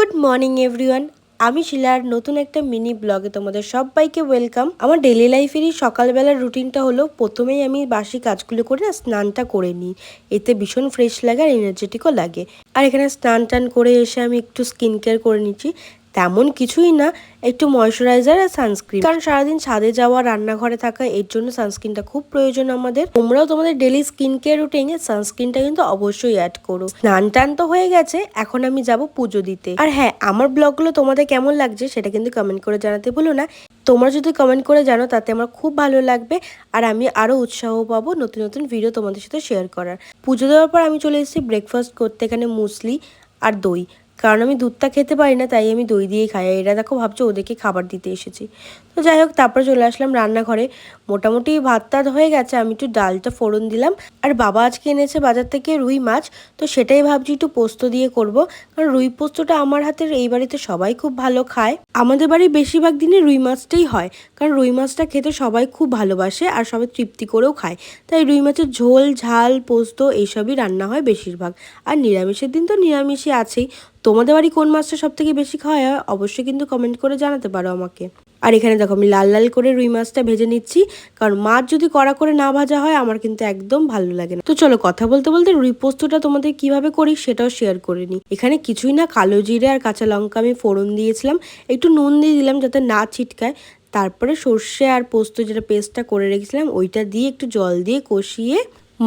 Good morning everyone. আমি শিলার নতুন একটা মিনি ব্লগে তোমাদের সবাইকে ওয়েলকাম। আমার ডেলি লাইফেরই সকালবেলার রুটিনটা হলো প্রথমেই আমি বাসি কাজগুলো করে স্নানটা করে নিই। এতে ভীষণ ফ্রেশ লাগে আর এনার্জেটিকও লাগে। আর এখানে স্নান টান করে এসে আমি একটু স্কিন কেয়ার করে নিচ্ছি। তেমন কিছুই না, একটু ময়শ্চারাইজার আর সানস্ক্রিন, কারণ সারাদিন ছাদে যাওয়া, রান্নাঘরে থাকা, এর জন্য সানস্ক্রিনটা খুব প্রয়োজন আমাদের। তোমরাও তোমাদের ডেলি স্কিন কেয়ার রুটিনে সানস্ক্রিনটা কিন্তু অবশ্যই অ্যাড করো। স্নান টান তো হয়ে গেছে, এখন আমি যাব পুজো দিতে। আর হ্যাঁ, আমার ব্লগগুলো তোমাদের কেমন লাগছে সেটা কিন্তু কমেন্ট করে জানাতে ভুলো না। তোমরা যদি কমেন্ট করে জানো তাতে আমার খুব ভালো লাগবে, আর আমি আরও উৎসাহ পাবো নতুন নতুন ভিডিও তোমাদের সাথে শেয়ার করার। পুজো দেওয়ার পর আমি চলে এসেছি ব্রেকফাস্ট করতে। এখানে মুসলি আর দই, কারণ আমি দুধটা খেতে পারি না, তাই আমি দই দিয়েই খাই। এরা দেখো ভাবছো ওদেরকে খাবার দিতে এসেছি। তো যাই হোক, তারপরে চলে আসলাম রান্নাঘরে। মোটামুটি ভাত টাত হয়ে গেছে, আমি একটু ডালটা ফোড়ন দিলাম। আর বাবা আজকে এনেছে বাজার থেকে রুই মাছ, তো সেটাই ভাবছি একটু পোস্ত দিয়ে করব। কারণ রুই পোস্তটা আমার হাতের এই বাড়িতে সবাই খুব ভালো খায়। আমাদের বাড়ির বেশিরভাগ দিনে রুই মাছটাই হয়, কারণ রুই মাছটা খেতে সবাই খুব ভালোবাসে আর সবাই তৃপ্তি করেও খায়। তাই রুই মাছের ঝোল, ঝাল, পোস্ত এইসবই রান্না হয় বেশিরভাগ। আর নিরামিষের দিন তো নিরামিষই আছেই। তোমাদের বাড়ি কোন মাছটা সব থেকে বেশি খাওয়া হয় অবশ্যই কিন্তু কমেন্ট করে জানাতে পারো আমাকে। আর এখানে দেখো আমি লাল লাল করে রুই মাছটা ভেজে নিচ্ছি, কারণ মাছ যদি কড়া করে না ভাজা হয় আমার কিন্তু একদম ভালো লাগে না। তো চলো কথা বলতে বলতে রুই পোস্তটা তোমাদের কিভাবে করি সেটাও শেয়ার করে নিই। এখানে কিছুই না, কালো জিরে আর কাঁচা লঙ্কা আমি ফোড়ন দিয়েছিলাম, একটু নুন দিয়ে দিলাম যাতে না ছিটকায়। তারপরে সর্ষে আর পোস্ত যেটা পেস্টটা করে রেখেছিলাম ওইটা দিয়ে একটু জল দিয়ে কষিয়ে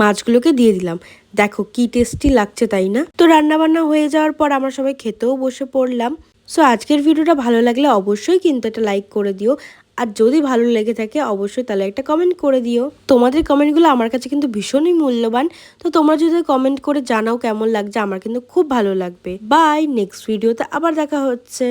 মাছগুলোকে দিয়ে দিলাম। দেখো কি টেস্টি লাগছে, তাই না? তো রান্না বান্না হয়ে যাওয়ার পর আমরা সবাই খেতেও বসে পড়লাম। সো আজকের ভিডিওটা ভালো লাগলে অবশ্যই কিন্তু একটা লাইক করে দিও, আর যদি ভালো লেগে থাকে অবশ্যই তাহলে একটা কমেন্ট করে দিও। তোমাদের কমেন্টগুলো আমার কাছে কিন্তু ভীষণই মূল্যবান। তো তোমরা যদি কমেন্ট করে জানাও কেমন লাগছে, আমার কিন্তু খুব ভালো লাগবে। বাই, নেক্সট ভিডিওতে আবার দেখা হচ্ছে।